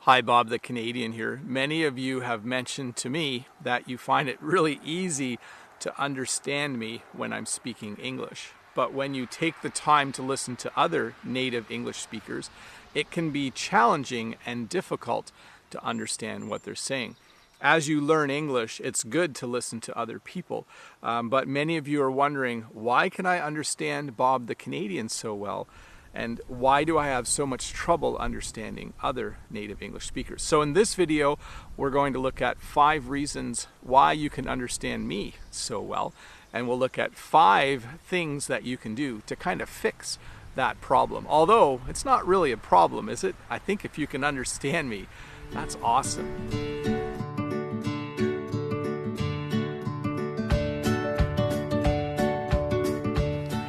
Hi, Bob the Canadian here. Many of you have mentioned to me that you find it really easy to understand me when I'm speaking English. But when you take the time to listen to other native English speakers, it can be challenging and difficult to understand what they're saying. As you learn English, it's good to listen to other people. But many of you are wondering, why can I understand Bob the Canadian so well? And why do I have so much trouble understanding other native English speakers? So in this video, we're going to look at 5 reasons why you can understand me so well. And we'll look at 5 things that you can do to kind of fix that problem. Although it's not really a problem, is it? I think if you can understand me, that's awesome.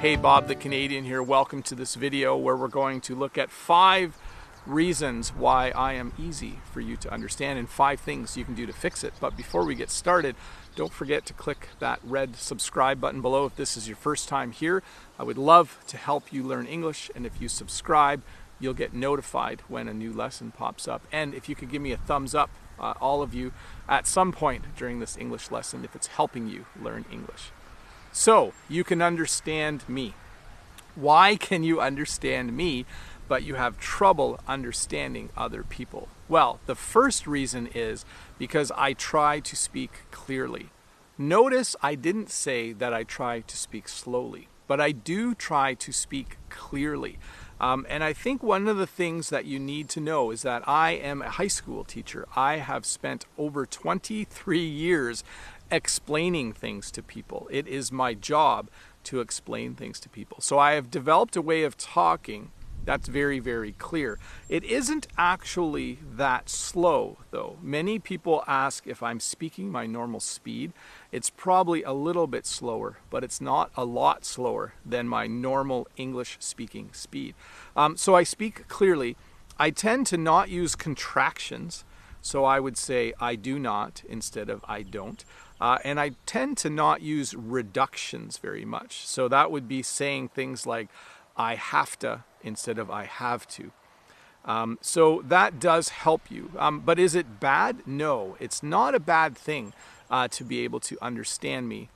Hey, Bob the Canadian here. Welcome to this video where we're going to look at 5 reasons why I am easy for you to understand and 5 things you can do to fix it. But before we get started, don't forget to click that red subscribe button below if this is your first time here. I would love to help you learn English, and if you subscribe, you'll get notified when a new lesson pops up. And if you could give me a thumbs up, all of you, at some point during this English lesson if it's helping you learn English. So, you can understand me. Why can you understand me, but you have trouble understanding other people? Well, the first reason is because I try to speak clearly. Notice I didn't say that I try to speak slowly, but I do try to speak clearly. And I think one of the things that you need to know is that I am a high school teacher. I have spent over 23 years explaining things to people. It is my job to explain things to people. So I have developed a way of talking that's very, very clear. It isn't actually that slow, though. Many people ask if I'm speaking my normal speed. It's probably a little bit slower, but it's not a lot slower than my normal English speaking speed. So I speak clearly. I tend to not use contractions. So I would say I do not instead of I don't. And I tend to not use reductions very much. So that would be saying things like I have to instead of I have to. So that does help you. But is it bad? No, it's not a bad thing to be able to understand me.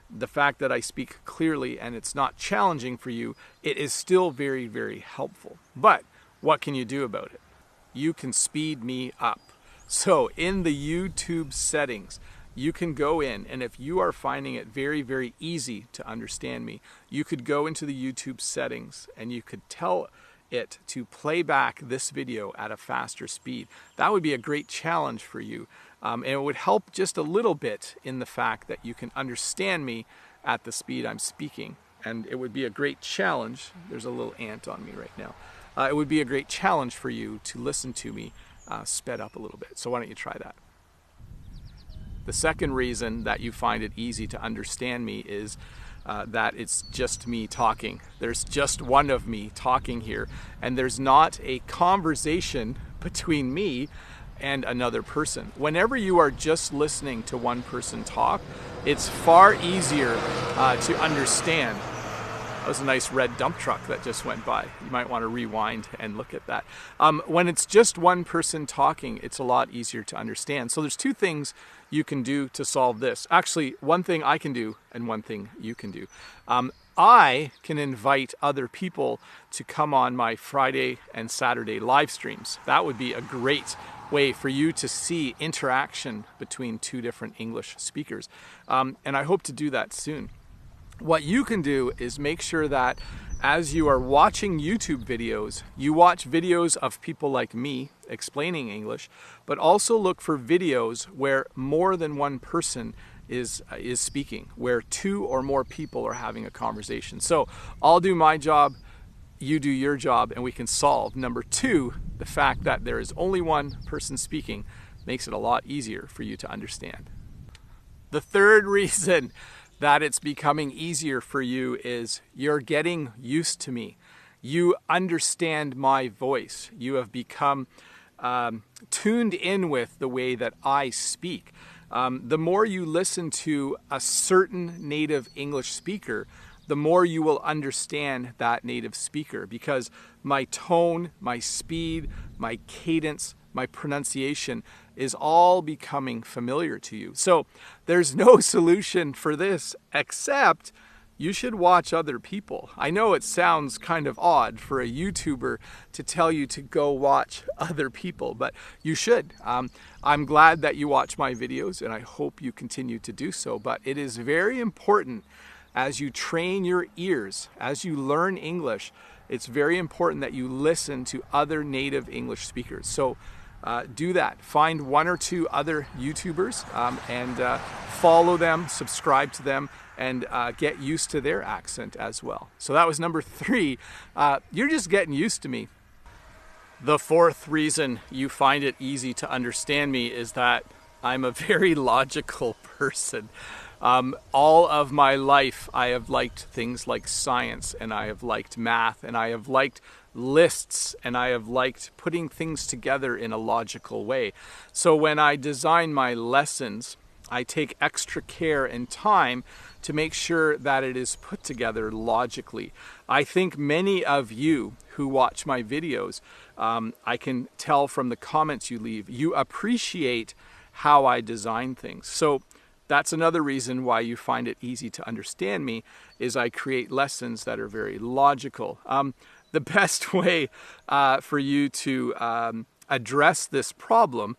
The fact that I speak clearly and it's not challenging for you, it is still very, very helpful. But what can you do about it? You can speed me up. So in the YouTube settings, you can go in, and if you are finding it very, very easy to understand me, you could go into the YouTube settings and you could tell it to play back this video at a faster speed. That would be a great challenge for you. And it would help just a little bit in the fact that you can understand me at the speed I'm speaking. And it would be a great challenge. There's a little ant on me right now. It would be a great challenge for you to listen to me sped up a little bit. So why don't you try that? The second reason that you find it easy to understand me is that it's just me talking. There's just one of me talking here, and there's not a conversation between me and another person. Whenever you are just listening to one person talk, it's far easier to understand. That was a nice red dump truck that just went by. You might want to rewind and look at that. When it's just one person talking, it's a lot easier to understand. So there's 2 things you can do to solve this. Actually, one thing I can do and one thing you can do. I can invite other people to come on my Friday and Saturday live streams. That would be a great way for you to see interaction between 2 different English speakers. And I hope to do that soon. What you can do is make sure that as you are watching YouTube videos, you watch videos of people like me explaining English, but also look for videos where more than one person is speaking, where 2 or more people are having a conversation. So I'll do my job, you do your job, and we can solve. Number 2, the fact that there is only one person speaking makes it a lot easier for you to understand. The third reason that it's becoming easier for you is you're getting used to me. You understand my voice. You have become tuned in with the way that I speak. The more you listen to a certain native English speaker, the more you will understand that native speaker, because my tone, my speed, my cadence, my pronunciation is all becoming familiar to you. So there's no solution for this except you should watch other people. I know it sounds kind of odd for a YouTuber to tell you to go watch other people, but you should. I'm glad that you watch my videos, and I hope you continue to do so. But it is very important as you train your ears, as you learn English, it's very important that you listen to other native English speakers. So do that. Find one or two other YouTubers and follow them, subscribe to them, and get used to their accent as well. So that was number 3. You're just getting used to me. The 4th reason you find it easy to understand me is that I'm a very logical person. All of my life I have liked things like science, and I have liked math, and I have liked lists, and I have liked putting things together in a logical way. So when I design my lessons, I take extra care and time to make sure that it is put together logically. I think many of you who watch my videos, I can tell from the comments you leave, you appreciate how I design things. So that's another reason why you find it easy to understand me, is I create lessons that are very logical. The best way for you to address this problem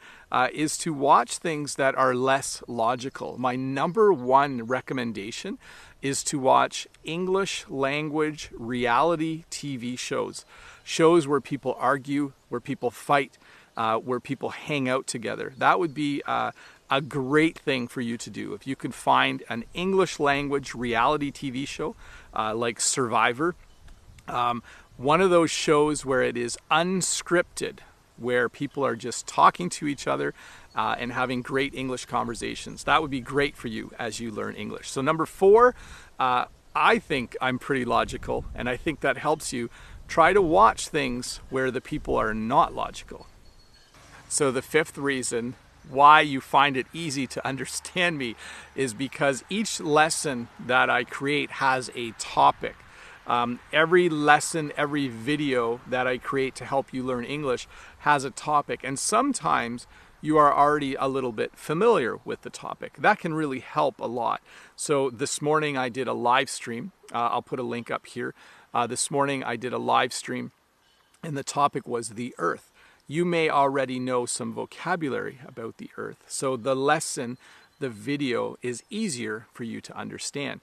is to watch things that are less logical. My number 1 recommendation is to watch English language reality TV shows. Shows where people argue, where people fight, where people hang out together. That would be a great thing for you to do. If you can find an English language reality TV show like Survivor, one of those shows where it is unscripted, where people are just talking to each other and having great English conversations. That would be great for you as you learn English. So number 4, I think I'm pretty logical, and I think that helps you. Try to watch things where the people are not logical. So the 5th reason why you find it easy to understand me is because each lesson that I create has a topic. Every lesson, every video that I create to help you learn English has a topic, and sometimes you are already a little bit familiar with the topic. That can really help a lot. So this morning I did a live stream. I'll put a link up here. This morning I did a live stream, and the topic was the Earth. You may already know some vocabulary about the Earth, so the lesson, the video, is easier for you to understand.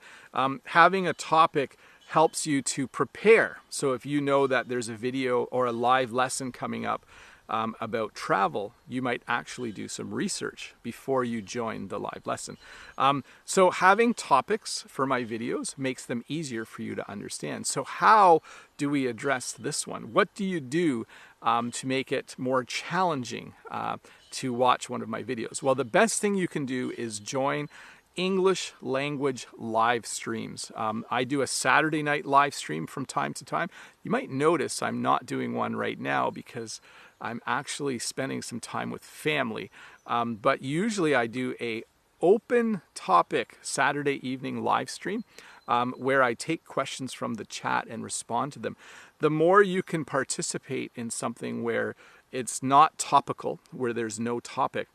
Having a topic helps you to prepare. So if you know that there's a video or a live lesson coming up about travel, you might actually do some research before you join the live lesson. So having topics for my videos makes them easier for you to understand. So how do we address this one? What do you do to make it more challenging to watch one of my videos? Well, the best thing you can do is join English language live streams. I do a Saturday night live stream from time to time. You might notice I'm not doing one right now because I'm actually spending some time with family. But usually I do a open topic Saturday evening live stream where I take questions from the chat and respond to them. The more you can participate in something where it's not topical, where there's no topic,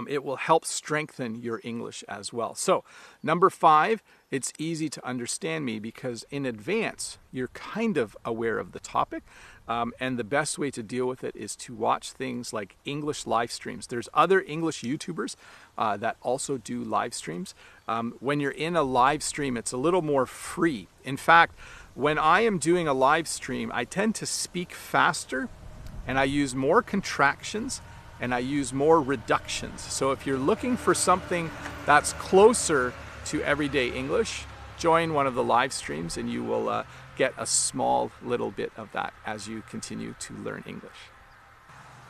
it will help strengthen your English as well. So, number 5, it's easy to understand me because in advance, you're kind of aware of the topic. And the best way to deal with it is to watch things like English live streams. There's other English YouTubers that also do live streams. When you're in a live stream, it's a little more free. In fact, when I am doing a live stream, I tend to speak faster and I use more contractions and I use more reductions. So if you're looking for something that's closer to everyday English, join one of the live streams and you will get a small little bit of that as you continue to learn English.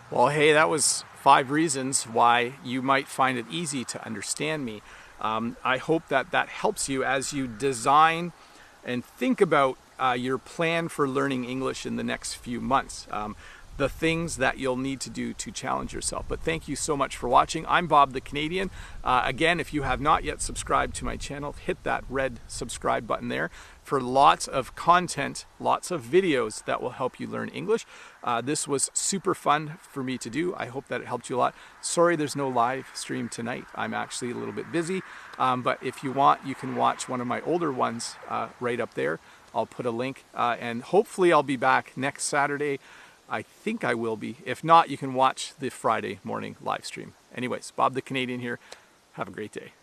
Well, hey, that was 5 reasons why you might find it easy to understand me. I hope that that helps you as you design and think about your plan for learning English in the next few months. the things that you'll need to do to challenge yourself. But thank you so much for watching. I'm Bob the Canadian. Again, if you have not yet subscribed to my channel, hit that red subscribe button there for lots of content, lots of videos that will help you learn English. This was super fun for me to do. I hope that it helped you a lot. Sorry there's no live stream tonight. I'm actually a little bit busy, but if you want, you can watch one of my older ones right up there. I'll put a link, and hopefully I'll be back next Saturday. I think I will be. If not, you can watch the Friday morning live stream. Anyways, Bob the Canadian here. Have a great day.